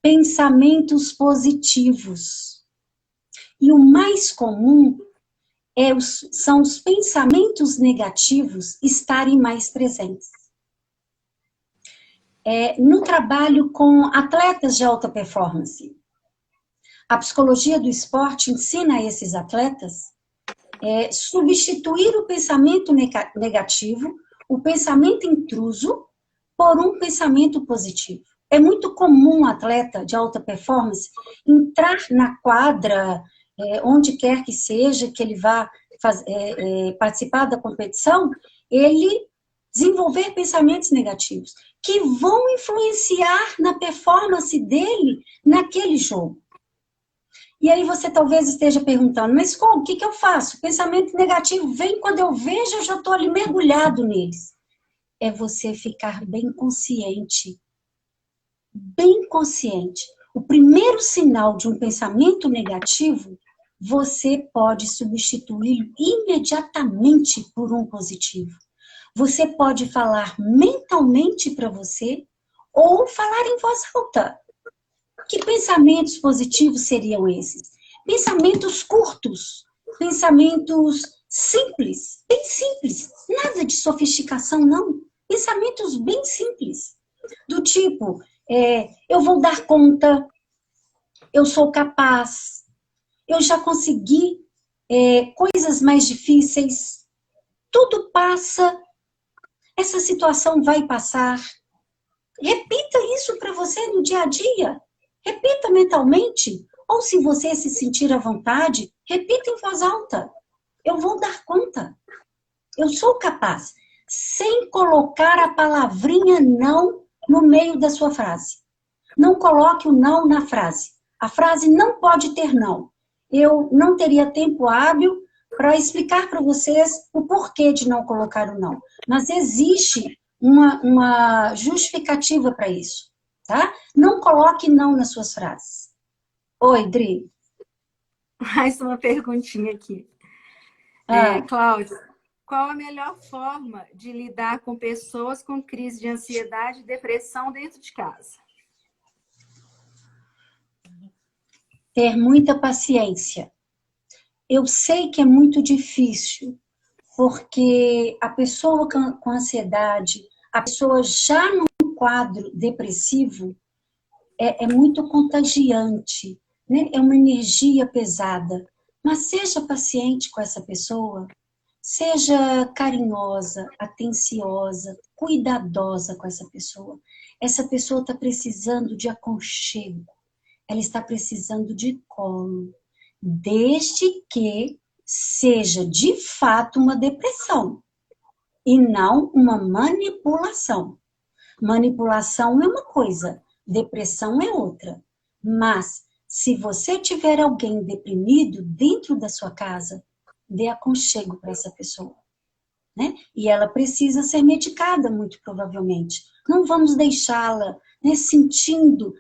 Pensamentos positivos. E o mais comum são os pensamentos negativos estarem mais presentes. No trabalho com atletas de alta performance, a psicologia do esporte ensina a esses atletas substituir o pensamento negativo, o pensamento intruso, por um pensamento positivo. É muito comum um atleta de alta performance entrar na quadra, onde quer que seja, que ele vá participar da competição, ele desenvolver pensamentos negativos, que vão influenciar na performance dele naquele jogo. E aí você talvez esteja perguntando, mas como? O que eu faço? O pensamento negativo vem, quando eu vejo, eu já estou ali mergulhado neles. É você ficar bem consciente. Bem consciente. O primeiro sinal de um pensamento negativo, você pode substituí-lo imediatamente por um positivo. Você pode falar mentalmente para você ou falar em voz alta. Que pensamentos positivos seriam esses? Pensamentos curtos, pensamentos simples, bem simples, nada de sofisticação, não. Pensamentos bem simples, do tipo, eu vou dar conta, eu sou capaz, eu já consegui coisas mais difíceis, tudo passa, essa situação vai passar. Repita isso para você no dia a dia. Repita mentalmente. Ou se você se sentir à vontade, repita em voz alta. Eu vou dar conta. Eu sou capaz. Sem colocar a palavrinha não no meio da sua frase. Não coloque o não na frase. A frase não pode ter não. Eu não teria tempo hábil para explicar para vocês o porquê de não colocar o não. Mas existe uma justificativa para isso, tá? Não coloque não nas suas frases. Oi, Dri. Mais uma perguntinha aqui. Cláudia, qual a melhor forma de lidar com pessoas com crise de ansiedade e depressão dentro de casa? Ter muita paciência. Eu sei que é muito difícil, porque a pessoa com ansiedade, a pessoa já num quadro depressivo, é muito contagiante, né? É uma energia pesada. Mas seja paciente com essa pessoa, seja carinhosa, atenciosa, cuidadosa com essa pessoa. Essa pessoa está precisando de aconchego, ela está precisando de colo, desde que seja de fato uma depressão e não uma manipulação. Manipulação é uma coisa, depressão é outra. Mas se você tiver alguém deprimido dentro da sua casa, dê aconchego para essa pessoa, né? E ela precisa ser medicada, muito provavelmente. Não vamos deixá-la, né, sentindo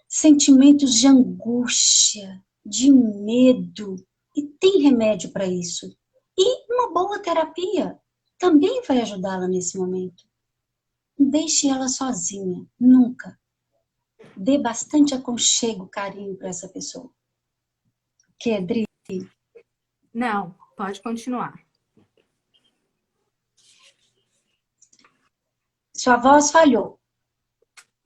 sentimentos de angústia, de medo. E tem remédio para isso. E uma boa terapia também vai ajudá-la nesse momento. Não deixe ela sozinha, nunca. Dê bastante aconchego, carinho para essa pessoa. Que é, Dri? Não, pode continuar. Sua voz falhou.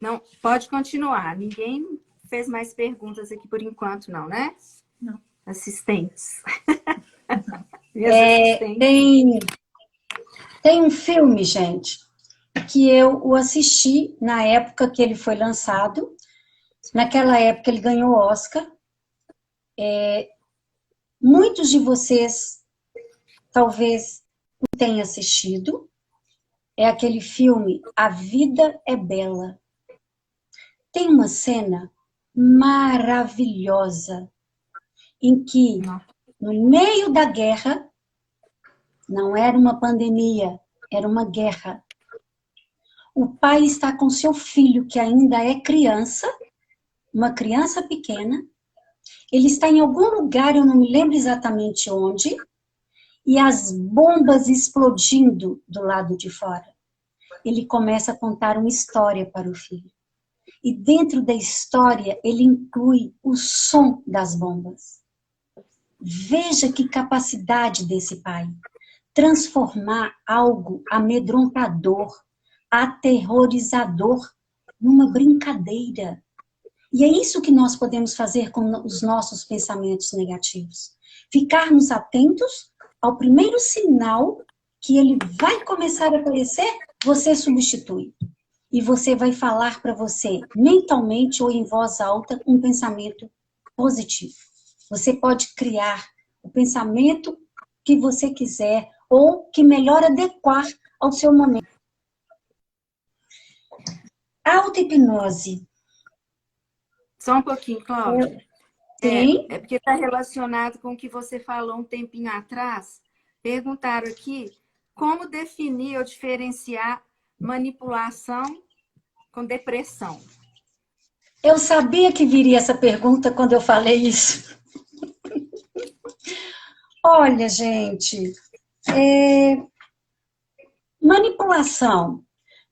Não, pode continuar. Ninguém fez mais perguntas aqui por enquanto, não, né? Não. Assistentes. Tem um filme, gente, que eu o assisti na época que ele foi lançado. Naquela época ele ganhou Oscar. Muitos de vocês talvez o tenham assistido. É aquele filme A Vida é Bela. Tem uma cena maravilhosa em que, no meio da guerra, não era uma pandemia, era uma guerra. O pai está com seu filho, que ainda é criança, uma criança pequena. Ele está em algum lugar, eu não me lembro exatamente onde, e as bombas explodindo do lado de fora. Ele começa a contar uma história para o filho. E dentro da história, ele inclui o som das bombas. Veja que capacidade desse pai. Transformar algo amedrontador, aterrorizador, numa brincadeira. E é isso que nós podemos fazer com os nossos pensamentos negativos. Ficarmos atentos ao primeiro sinal que ele vai começar a aparecer, você substitui. E você vai falar para você, mentalmente ou em voz alta, um pensamento positivo. Você pode criar o pensamento que você quiser ou que melhor adequar ao seu momento. Auto-hipnose. Só um pouquinho, Cláudia. Sim. É porque está relacionado com o que você falou um tempinho atrás. Perguntaram aqui como definir ou diferenciar manipulação com depressão. Eu sabia que viria essa pergunta quando eu falei isso. Olha, gente, manipulação.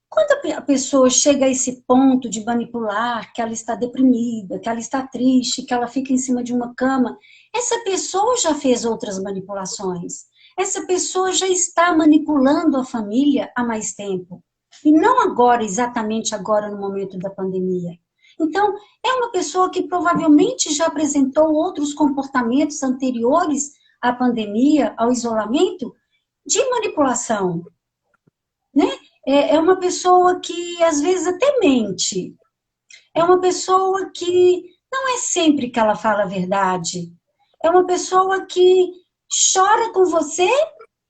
Quando a pessoa chega a esse ponto de manipular, que ela está deprimida, que ela está triste, que ela fica em cima de uma cama, essa pessoa já fez outras manipulações. Essa pessoa já está manipulando a família há mais tempo. E não agora, exatamente agora, no momento da pandemia. Então, é uma pessoa que provavelmente já apresentou outros comportamentos anteriores à pandemia, ao isolamento, de manipulação, né? É uma pessoa que às vezes até mente. É uma pessoa que não é sempre que ela fala a verdade. É uma pessoa que chora com você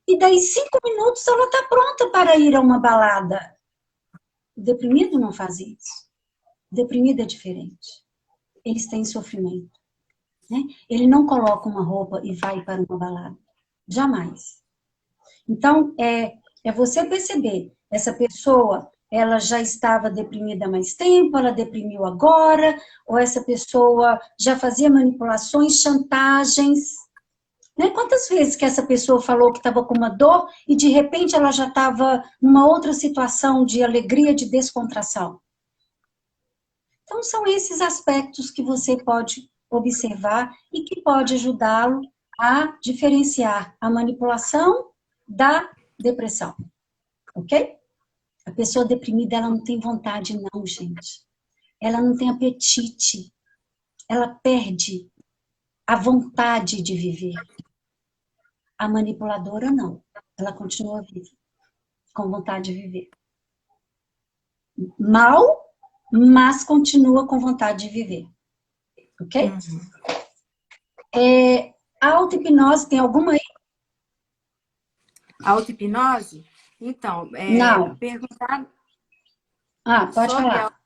e daí 5 minutos ela está pronta para ir a uma balada. O deprimido não faz isso. O deprimido é diferente. Eles têm sofrimento, né? Ele não coloca uma roupa e vai para uma balada. Jamais. Então, é você perceber, essa pessoa, ela já estava deprimida há mais tempo, ela deprimiu agora, ou essa pessoa já fazia manipulações, chantagens, né? Quantas vezes que essa pessoa falou que estava com uma dor e de repente ela já estava numa outra situação de alegria, de descontração? Então, são esses aspectos que você pode observar e que pode ajudá-lo a diferenciar a manipulação da depressão, ok? A pessoa deprimida, ela não tem vontade não, gente. Ela não tem apetite. Ela perde a vontade de viver. A manipuladora, não. Ela continua viva, com vontade de viver. Mal, mas continua com vontade de viver. Ok? A auto-hipnose, tem alguma aí? Auto-hipnose? Então, Não. perguntar Pode falar.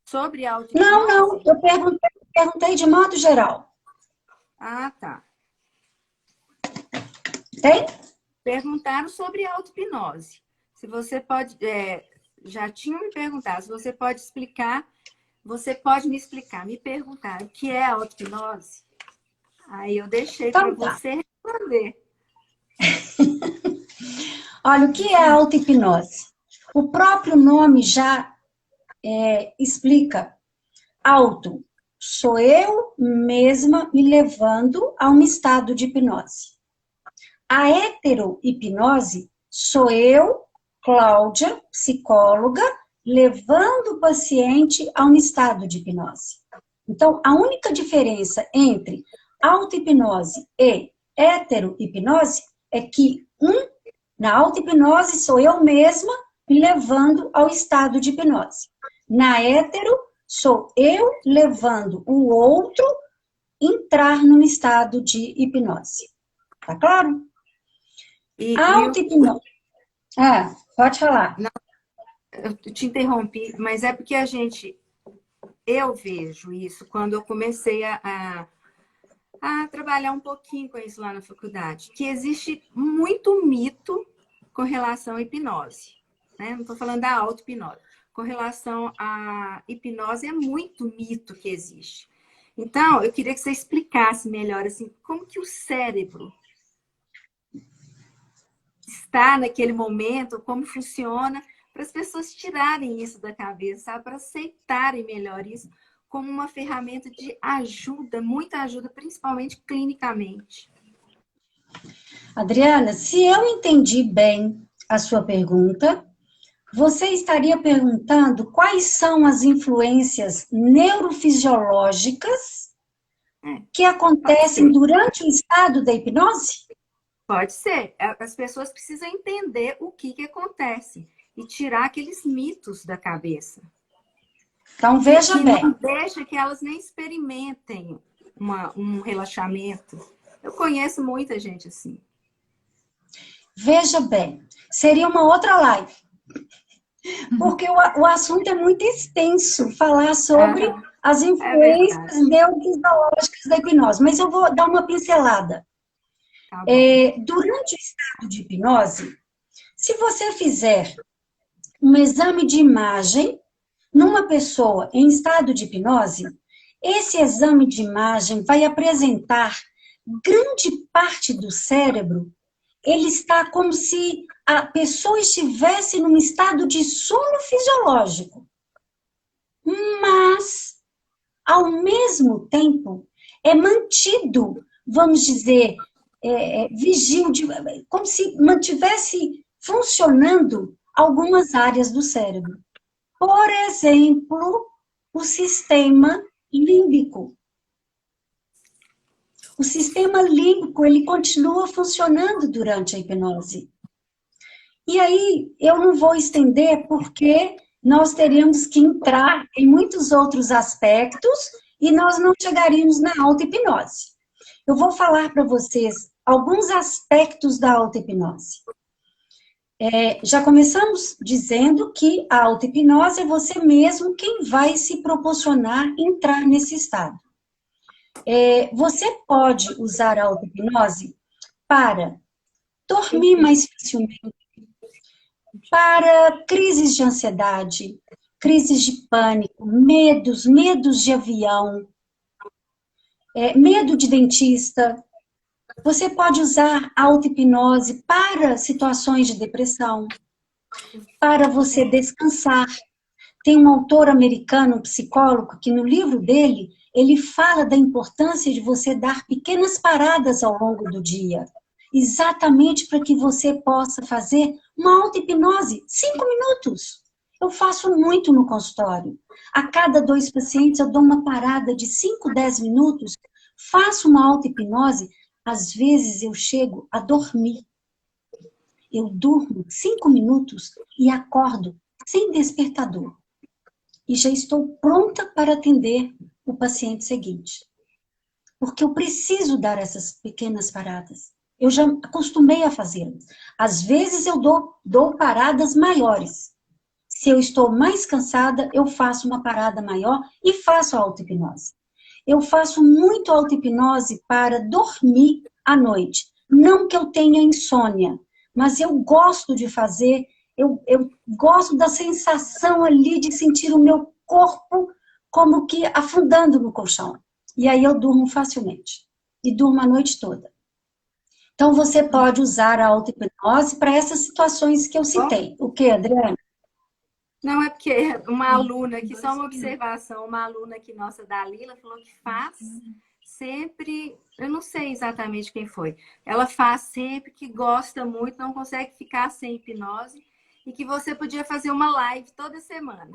sobre a auto-hipnose? Não, eu perguntei de modo geral. Ah, tá. Tem? Perguntaram sobre a auto-hipnose. Se você pode... já tinham me perguntado, se você pode explicar, você pode me explicar, me perguntar o que é a auto-hipnose? Aí eu deixei para você responder. Olha, o que é a auto-hipnose? O próprio nome já explica. Auto, sou eu mesma me levando a um estado de hipnose. A hetero-hipnose sou eu, Cláudia, psicóloga, levando o paciente a um estado de hipnose. Então, a única diferença entre auto-hipnose e hetero-hipnose é que na auto-hipnose sou eu mesma me levando ao estado de hipnose. Na hetero, sou eu levando o outro entrar num estado de hipnose. Tá claro? A auto-hipnose... pode falar. Não, eu te interrompi, mas é porque eu vejo isso quando eu comecei a trabalhar um pouquinho com isso lá na faculdade, que existe muito mito com relação à hipnose, né? Não estou falando da auto-hipnose. Com relação à hipnose, é muito mito que existe. Então, eu queria que você explicasse melhor, assim, como que o cérebro está naquele momento, como funciona, para as pessoas tirarem isso da cabeça, para aceitarem melhor isso como uma ferramenta de ajuda, muita ajuda, principalmente clinicamente. Adriana, se eu entendi bem a sua pergunta, você estaria perguntando quais são as influências neurofisiológicas que acontecem durante o estado da hipnose? Pode ser. As pessoas precisam entender o que acontece e tirar aqueles mitos da cabeça. Então, veja bem. Não deixa que elas nem experimentem um relaxamento. Eu conheço muita gente assim. Veja bem. Seria uma outra live. Porque o assunto é muito extenso, falar sobre as influências neurofisiológicas da hipnose. Mas eu vou dar uma pincelada. Tá bom. Durante o estado de hipnose, se você fizer um exame de imagem, numa pessoa em estado de hipnose, esse exame de imagem vai apresentar grande parte do cérebro, ele está como se a pessoa estivesse num estado de sono fisiológico. Mas, ao mesmo tempo, é mantido, vamos dizer, vigília, como se mantivesse funcionando algumas áreas do cérebro. Por exemplo, o sistema límbico. O sistema límbico, ele continua funcionando durante a hipnose. E aí, eu não vou estender porque nós teríamos que entrar em muitos outros aspectos e nós não chegaríamos na auto-hipnose. Eu vou falar para vocês alguns aspectos da auto-hipnose. Já começamos dizendo que a auto-hipnose é você mesmo quem vai se proporcionar entrar nesse estado. Você pode usar a auto-hipnose para dormir mais facilmente, para crises de ansiedade, crises de pânico, medos de avião, medo de dentista. Você pode usar a auto-hipnose para situações de depressão, para você descansar. Tem um autor americano, um psicólogo, que no livro dele, ele fala da importância de você dar pequenas paradas ao longo do dia, exatamente para que você possa fazer uma auto-hipnose, 5 minutos. Eu faço muito no consultório. A cada 2 pacientes eu dou uma parada de 5, 10 minutos, faço uma auto-hipnose, às vezes eu chego a dormir. Eu durmo 5 minutos e acordo sem despertador. E já estou pronta para atender o paciente seguinte. Porque eu preciso dar essas pequenas paradas. Eu já acostumei a fazê-las. Às vezes eu dou paradas maiores. Se eu estou mais cansada, eu faço uma parada maior e faço a auto-hipnose. Eu faço muito auto-hipnose para dormir à noite. Não que eu tenha insônia, mas eu gosto de fazer, eu gosto da sensação ali de sentir o meu corpo como que afundando no colchão. E aí eu durmo facilmente. E durmo a noite toda. Então, você pode usar a auto-hipnose para essas situações que eu citei. O que, Adriana? Não, é porque uma aluna aqui, só uma observação, uma aluna aqui nossa, Dalila, falou que faz sempre, eu não sei exatamente quem foi, ela faz sempre, que gosta muito, não consegue ficar sem hipnose, e que você podia fazer uma live toda semana.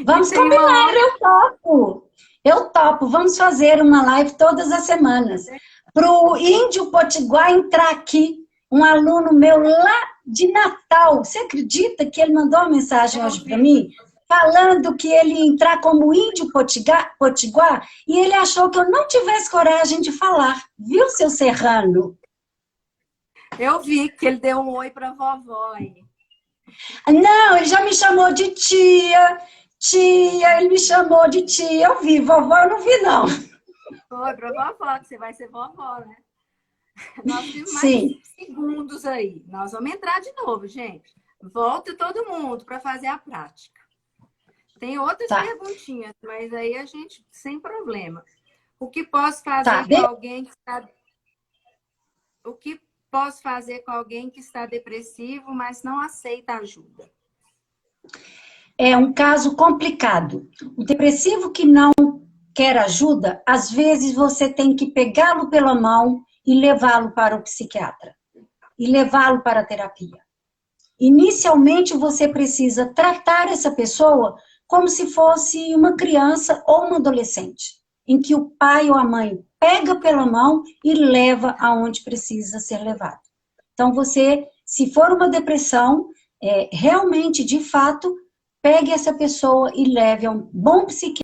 Vamos combinar, eu topo, vamos fazer uma live todas as semanas. Para o Índio Potiguar entrar aqui, um aluno meu lá de Natal, você acredita que ele mandou uma mensagem hoje para mim? Falando que ele ia entrar como Índio Potiguar, e ele achou que eu não tivesse coragem de falar. Viu, seu serrano? Eu vi que ele deu um oi para a vovó aí. Não, ele já me chamou de tia, ele me chamou de tia. Eu vi, vovó eu não vi, não. Foi para a vovó, que você vai ser vovó, né? Nós temos mais segundos aí. Nós vamos entrar de novo, gente. Volta todo mundo para fazer a prática. Tem outras perguntinhas, mas aí a gente, sem problema. O que posso fazer com alguém que está... O que posso fazer com alguém que está depressivo, mas não aceita ajuda? É um caso complicado. O depressivo que não quer ajuda, às vezes você tem que pegá-lo pela mão e levá-lo para o psiquiatra. E levá-lo para a terapia. Inicialmente, você precisa tratar essa pessoa como se fosse uma criança ou um adolescente, em que o pai ou a mãe pega pela mão e leva aonde precisa ser levado. Então, você, se for uma depressão, realmente, de fato, pegue essa pessoa e leve a um bom psiquiatra